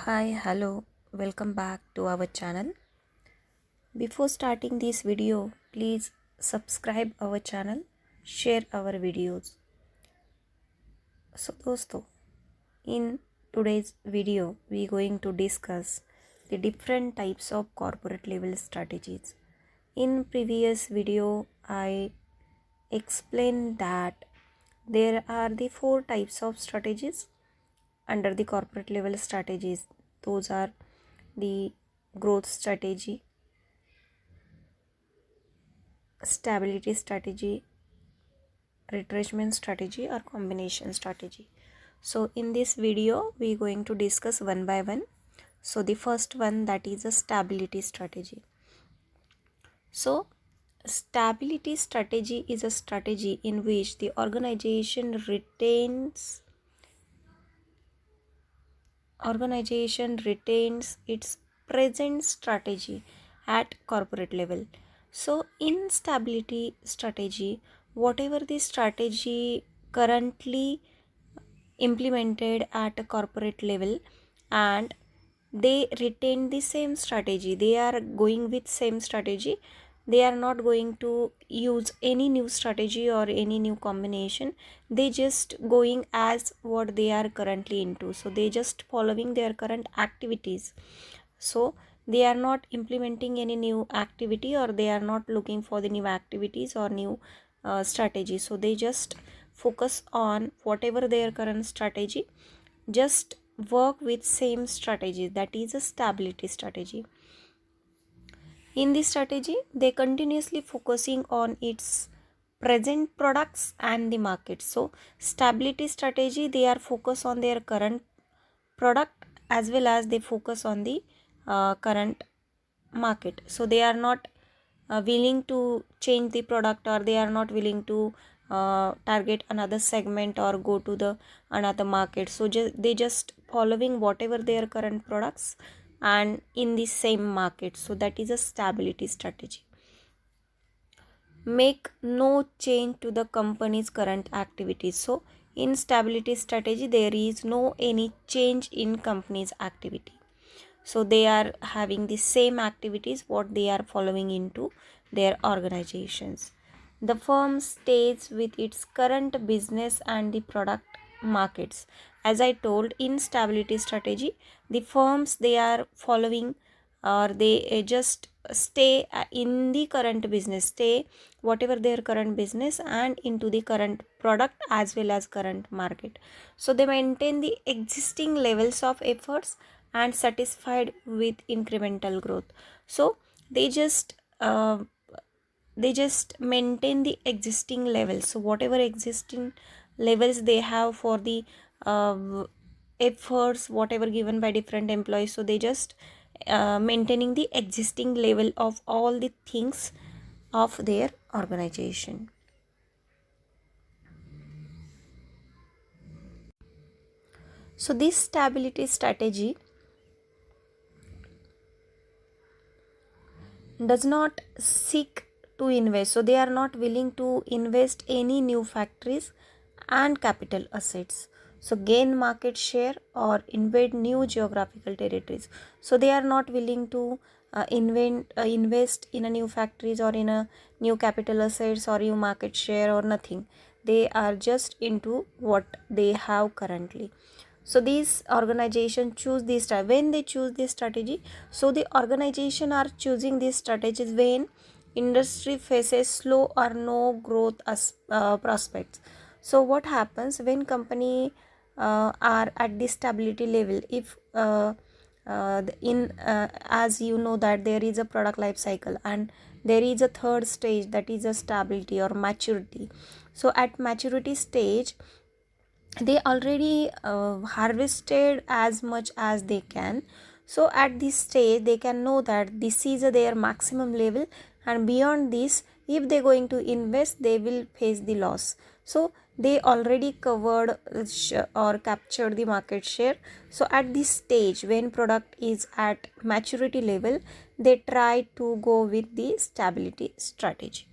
Hi, hello, welcome back to our channel. Before starting this video, please subscribe our channel, share our videos. So दोस्तों, in today's video, we going to discuss the different types of corporate level strategies. In previous video, I explained that there are the four types of strategies under the corporate level strategies. Those are the growth strategy, stability strategy, retrenchment strategy, or combination strategy. So in this video we are going to discuss one by one. So the first one, that is a stability strategy. So stability strategy is a strategy in which the organization retains its present strategy at corporate level. So in stability strategy, whatever the strategy currently implemented at a corporate level, and they retain the same strategy, they are going with same strategy, they are not going to use any new strategy or any new combination, they just going as what they are currently into. So they just following their current activities. So they are not implementing any new activity, or they are not looking for the new activities or new strategy. So they just focus on whatever their current strategy, just work with same strategy, that is a stability strategy. In this strategy, they continuously focusing on its present products and the market. So stability strategy, they are focused on their current product as well as they focus on the current market. So they are not willing to change the product, or they are not willing to target another segment or go to the another market. So they just following whatever their current products and in the same market. So that is a stability strategy. Make no change to the company's current activities. So in stability strategy, there is no any change in company's activity. So they are having the same activities what they are following into their organizations. The firm stays with its current business and the product markets. As I told, in stability strategy, the firms, they are following, or they just stay in the current business, stay whatever their current business and into the current product as well as current market. So they maintain the existing levels of efforts and satisfied with incremental growth. So they just maintain the existing levels. So whatever existing levels they have for the efforts whatever given by different employees, so they just maintaining the existing level of all the things of their organization. So this stability strategy does not seek to invest. So they are not willing to invest any new factories and capital assets. So gain market share or invade new geographical territories. So they are not willing to invest in a new factories or in a new capital assets or new market share or nothing. They are just into what they have currently. So these organization choose this when they choose this strategy. So the organization are choosing these strategies when industry faces slow or no growth as prospects. So what happens when company are at this stability level? If as you know that there is a product life cycle, and there is a third stage, that is a stability or maturity. So at maturity stage, they already harvested as much as they can. So at this stage they can know that this is their maximum level, and beyond this, if they're going to invest, they will face the loss. So they already covered or captured the market share. So at this stage, when product is at maturity level, they try to go with the stability strategy.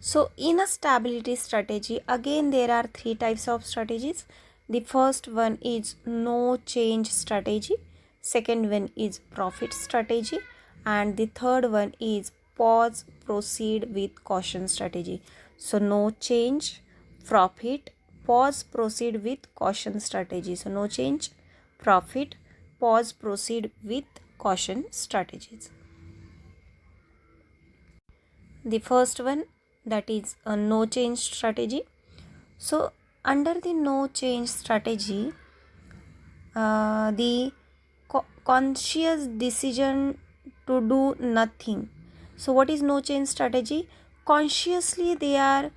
So in a stability strategy, again there are three types of strategies. The first one is no change strategy, second one is profit strategy, and the third one is pause proceed with caution strategy. So no change, profit, pause proceed with caution strategy. So no change, profit, pause proceed with caution strategies. The first one, that is a no change strategy. So under the no change strategy, the conscious decision to do nothing. So what is no change strategy? Consciously they are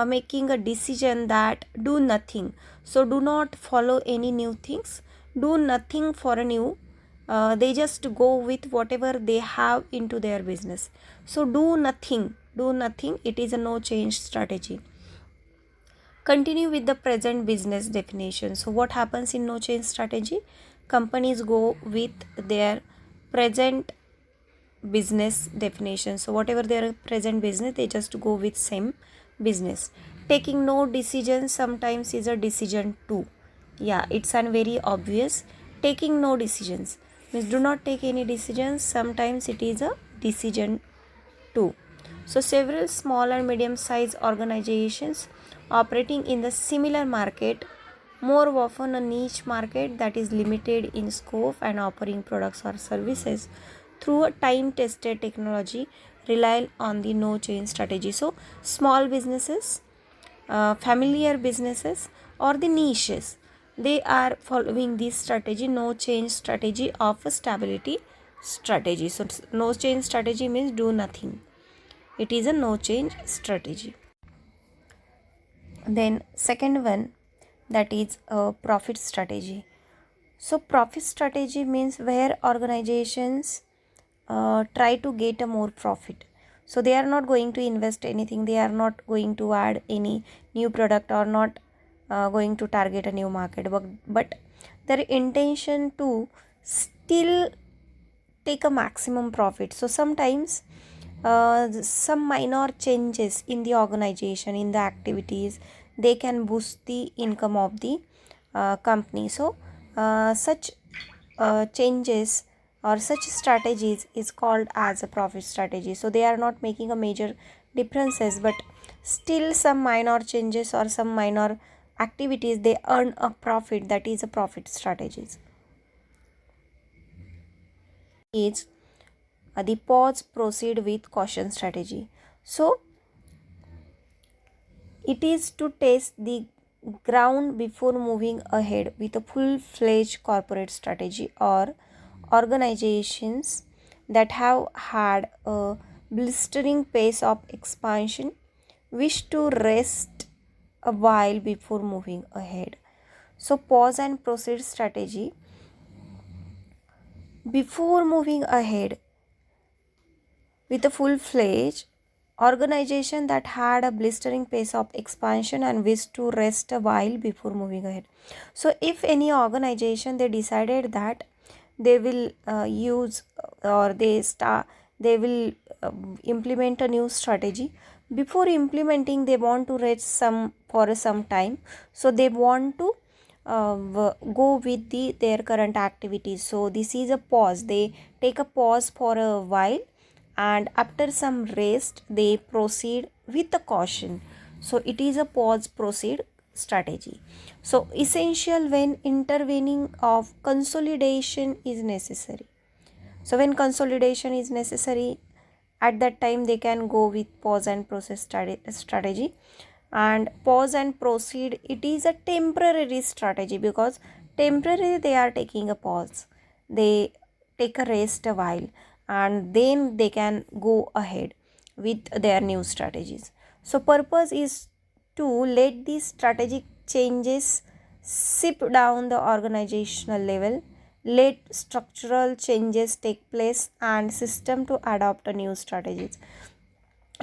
making a decision that do nothing. So do not follow any new things, do nothing for a new, they just go with whatever they have into their business. So do nothing, it is a no change strategy. Continue with the present business definition. So what happens in no change strategy? Companies go with their present business definition. So whatever their present business, they just go with same business. Taking no decision sometimes is a decision too. Yeah, it's an very obvious. Taking no decisions means do not take any decisions, sometimes it is a decision too. So several small and medium sized organizations operating in the similar market, more often a niche market that is limited in scope and offering products or services through a time tested technology, rely on the no change strategy. So small businesses, familiar businesses, or the niches, they are following this strategy, no change strategy of a stability strategy. So no change strategy means do nothing, it is a no change strategy. Then second one, that is a profit strategy. So profit strategy means where organizations try to get a more profit. So they are not going to invest anything, they are not going to add any new product, or not going to target a new market, but their intention to still take a maximum profit. So sometimes some minor changes in the organization, in the activities, they can boost the income of the company. So such changes or such strategies is called as a profit strategy. So they are not making a major differences, but still some minor changes or some minor activities, they earn a profit, that is a profit strategies. Is the pause proceed with caution strategy. So it is to test the ground before moving ahead with a full-fledged corporate strategy, or organizations that have had a blistering pace of expansion wish to rest a while before moving ahead. So pause and proceed strategy, before moving ahead with a full-fledged organization that had a blistering pace of expansion and wished to rest a while before moving ahead. So if any organization, they decided that they will use or they will implement a new strategy, before implementing they want to rest some for some time. So they want to go with their current activities. So this is a pause, they take a pause for a while, and after some rest they proceed with a caution. So it is a pause proceed strategy. So essential when intervening of consolidation is necessary. So when consolidation is necessary, at that time they can go with pause and process strategy. And pause and proceed, it is a temporary strategy, because temporarily they are taking a pause, they take a rest a while, and then they can go ahead with their new strategies. So purpose is to let these strategic changes sip down the organizational level, let structural changes take place, and system to adopt a new strategies.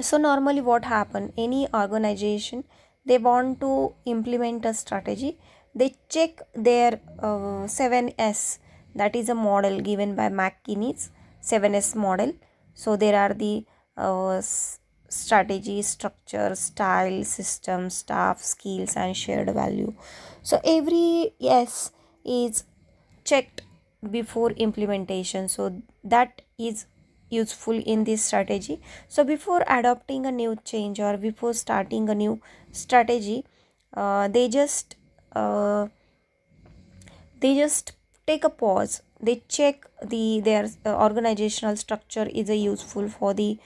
So normally what happen, any organization, they want to implement a strategy, they check their 7S, that is a model given by McKinney's 7S model. So there are the strategy, structure, style, system, staff, skills, and shared value. So every yes is checked before implementation, so that is useful in this strategy. So before adopting a new change or before starting a new strategy, uh, they just take a pause, they check their organizational structure is a useful for the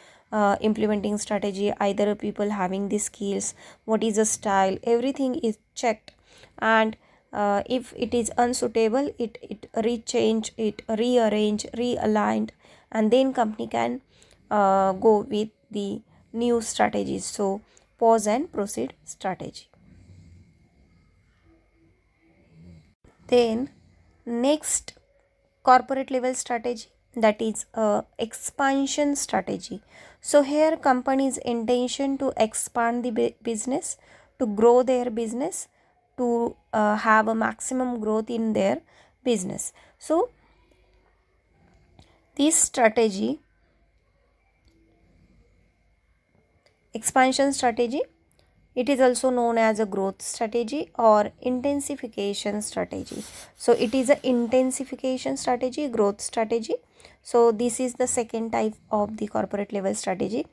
implementing strategy, either people having the skills, what is the style, everything is checked. And if it is unsuitable, it rechange, it rearrange, realigned, and then company can go with the new strategies. So pause and proceed strategy. Then next, corporate level strategy, that is expansion strategy. So here company's intention to expand the business, to grow their business, to have a maximum growth in their business. So this strategy, expansion strategy, it is also known as a growth strategy or intensification strategy. So it is a intensification strategy, growth strategy. So this is the second type of the corporate level strategy.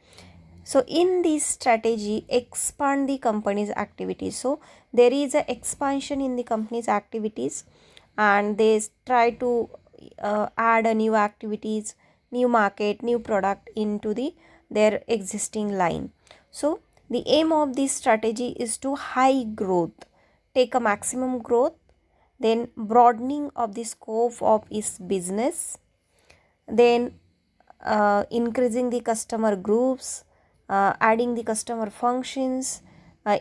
So in this strategy, expand the company's activities. So there is a expansion in the company's activities, and they try to add a new activities, new market, new product into their existing line. So the aim of this strategy is to high growth, take a maximum growth, then broadening of the scope of its business, then increasing the customer groups, adding the customer functions,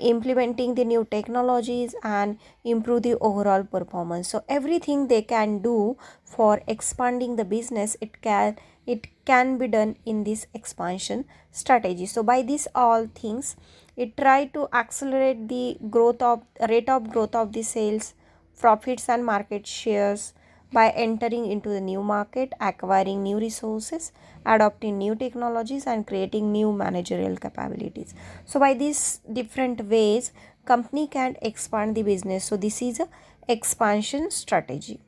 implementing the new technologies, and improve the overall performance. So everything they can do for expanding the business, it can be done in this expansion strategy. So by this all things, it try to accelerate the growth of rate of growth of the sales, profits, and market shares by entering into the new market, acquiring new resources, adopting new technologies, and creating new managerial capabilities. So by these different ways, company can expand the business. So this is a expansion strategy.